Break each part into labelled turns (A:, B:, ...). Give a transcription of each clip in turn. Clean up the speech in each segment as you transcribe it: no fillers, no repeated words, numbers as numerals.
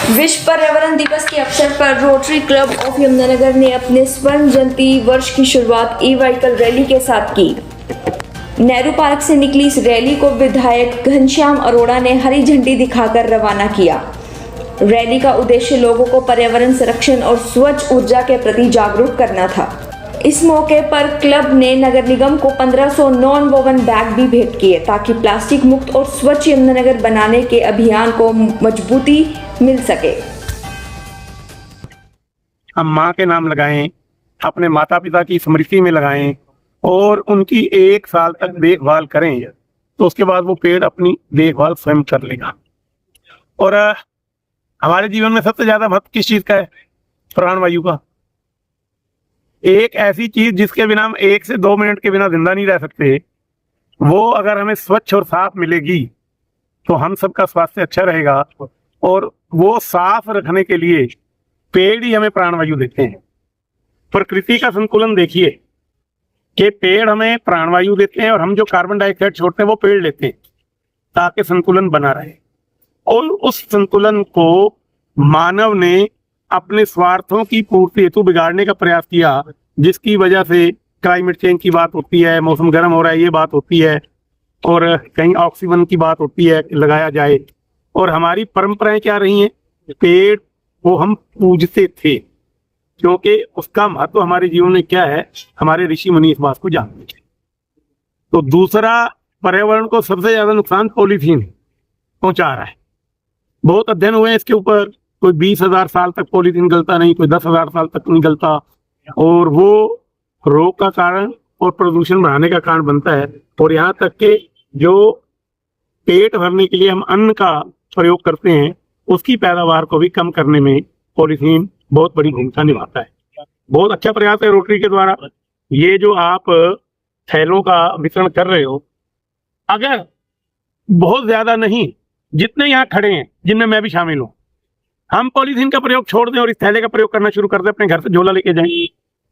A: विश्व पर्यावरण दिवस के अवसर पर रोटरी क्लब ऑफ यमुनानगर ने अपने स्वर्ण जयंती वर्ष की शुरुआत ई व्हीकल रैली के साथ की। नेहरू पार्क से निकली इस रैली को विधायक घनश्याम अरोड़ा ने हरी झंडी दिखाकर रवाना किया। रैली का उद्देश्य लोगों को पर्यावरण संरक्षण और स्वच्छ ऊर्जा के प्रति जागरूक करना था। इस मौके पर क्लब ने नगर निगम को 1500 नॉन वोवन बैग भी भेंट किए ताकि प्लास्टिक मुक्त और स्वच्छ यमुनानगर बनाने के अभियान को मजबूती मिल सके।
B: हम माँ के नाम लगाएं, अपने माता पिता की स्मृति में लगाएं और उनकी 1 साल तक देखभाल करें, तो उसके बाद वो पेड़ अपनी देखभाल स्वयं कर लेगा। और हमारे जीवन में सबसे ज्यादा महत्व किस चीज का है? प्राणवायु का। एक ऐसी चीज जिसके बिना हम 1 से 2 मिनट के बिना जिंदा नहीं रह सकते, वो अगर हमें स्वच्छ और साफ मिलेगी तो हम सबका स्वास्थ्य अच्छा रहेगा। और वो साफ रखने के लिए पेड़ ही हमें प्राणवायु देते हैं। प्रकृति का संतुलन देखिए कि पेड़ हमें प्राणवायु देते हैं और हम जो कार्बन डाइऑक्साइड छोड़ते हैं वो पेड़ लेते हैं ताकि संतुलन बना रहे। और उस संतुलन को मानव ने अपने स्वार्थों की पूर्ति हेतु बिगाड़ने का प्रयास किया, जिसकी वजह से क्लाइमेट चेंज की बात होती है, मौसम गर्म हो रहा है ये बात होती है, और कहीं ऑक्सीजन की बात होती है लगाया जाए। और हमारी परंपराएं क्या रही हैं? पेड़ को हम पूजते थे क्योंकि उसका महत्व हमारे जीवन में क्या है, हमारे ऋषि मुनि इस बात को जानते थे। तो दूसरा, पर्यावरण को सबसे ज्यादा नुकसान पॉलीथीन पहुंचा रहा है। बहुत अध्ययन हुए हैं इसके ऊपर। कोई 20,000 साल तक पॉलीथीन गलता नहीं, कोई 10,000 साल तक नहीं गलता, और वो रोग का कारण और प्रदूषण बढ़ाने का कारण बनता है। और यहाँ तक कि जो पेट भरने के लिए हम अन्न का प्रयोग करते हैं, उसकी पैदावार को भी कम करने में पॉलीथीन बहुत बड़ी भूमिका निभाता है। बहुत अच्छा प्रयास है रोटरी के द्वारा। ये जो आप थैलों का वितरण कर रहे हो, अगर बहुत ज्यादा नहीं, जितने यहाँ खड़े हैं जिनमें मैं भी शामिल हूँ, हम पॉलीथीन का प्रयोग छोड़ दें और इस थैले का प्रयोग करना शुरू कर दें, अपने घर से झोला लेके जाएं।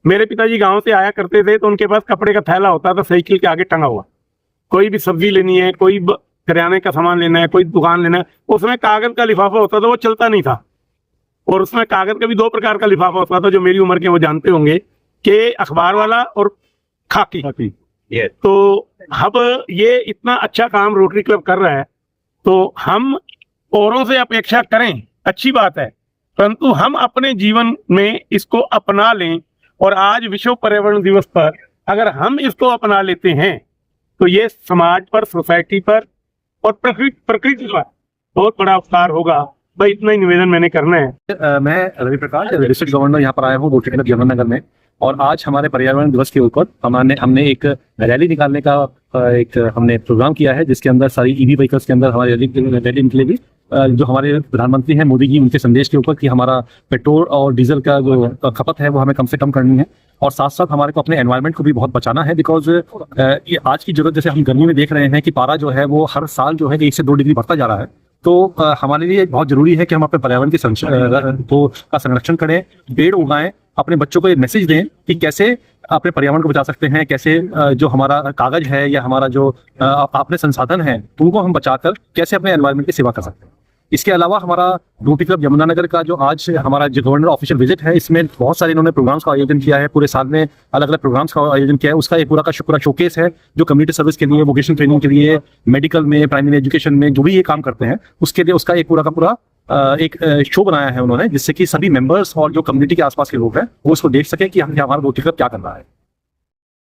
B: मेरे पिताजी गांव से आया करते थे तो उनके पास कपड़े का थैला होता था साइकिल के आगे टंगा हुआ। कोई भी सब्जी लेनी है, कोई किराने का सामान लेना है, कोई दुकान लेना है, उसमें कागज का लिफाफा होता था, वो चलता नहीं था। और उसमें कागज का भी 2 प्रकार का लिफाफा होता था, जो मेरी उम्र के वो जानते होंगे, कि अखबार वाला और खाकी। तो अब ये इतना अच्छा काम रोटरी क्लब कर रहा है, तो हम औरों से अपेक्षा करें, अच्छी बात है, परंतु हम अपने जीवन में इसको अपना लें। और आज विश्व पर्यावरण दिवस पर अगर हम इसको अपना लेते हैं तो ये समाज पर, सोसाइटी पर और प्रकृति पर बहुत बड़ा उपकार होगा। भाई इतना ही निवेदन मैंने करना है।
C: मैं रवि प्रकाश, डिस्ट्रिक्ट गवर्नर यहाँ पर आया हूँ रोटरी क्लब यमुनानगर में। और आज हमारे पर्यावरण दिवस के ऊपर हमने एक रैली निकालने का हमने प्रोग्राम किया है, जिसके अंदर सारी ईवी व्हीकल्स के अंदर हमारी रैली निकलेगी। जो हमारे प्रधानमंत्री हैं मोदी जी, उनके संदेश के ऊपर कि हमारा पेट्रोल और डीजल का जो खपत है वो हमें कम से कम करनी है, और साथ साथ हमारे को अपने एनवायरनमेंट को भी बहुत बचाना है। बिकॉज ये आज की जरूरत, जैसे हम गर्मी में देख रहे हैं कि पारा जो है वो हर साल जो है 1 से 2 डिग्री बढ़ता जा रहा है। तो हमारे लिए बहुत जरूरी है कि हम अपने पर्यावरण के संरक्षण करें, पेड़ उगाएं, अपने बच्चों को ये मैसेज दें कि कैसे अपने पर्यावरण को बचा सकते हैं, कैसे जो हमारा कागज है या हमारा जो अपने संसाधन है उनको हम बचाकर कैसे अपने एनवायरनमेंट की सेवा कर सकते हैं। इसके अलावा हमारा रोटरी क्लब यमुनानगर का जो आज हमारा जो गवर्नर ऑफिशियल विजिट है, इसमें बहुत सारे इन्होंने प्रोग्राम्स का आयोजन किया है। पूरे साल में अलग अलग प्रोग्राम्स का आयोजन किया है। उसका एक पूरा शोकेस है जो कम्युनिटी सर्विस के लिए, वोकेशनल ट्रेनिंग के लिए, मेडिकल में, प्राइमरी एजुकेशन में जो भी ये काम करते हैं उसके लिए उसका एक पूरा का पूरा एक शो बनाया है उन्होंने, जिससे कि सभी मेंबर्स और जो कम्युनिटी के आसपास के लोग हैं वो उसको देख सके कि हमारा रोटरी क्लब क्या कर रहा है।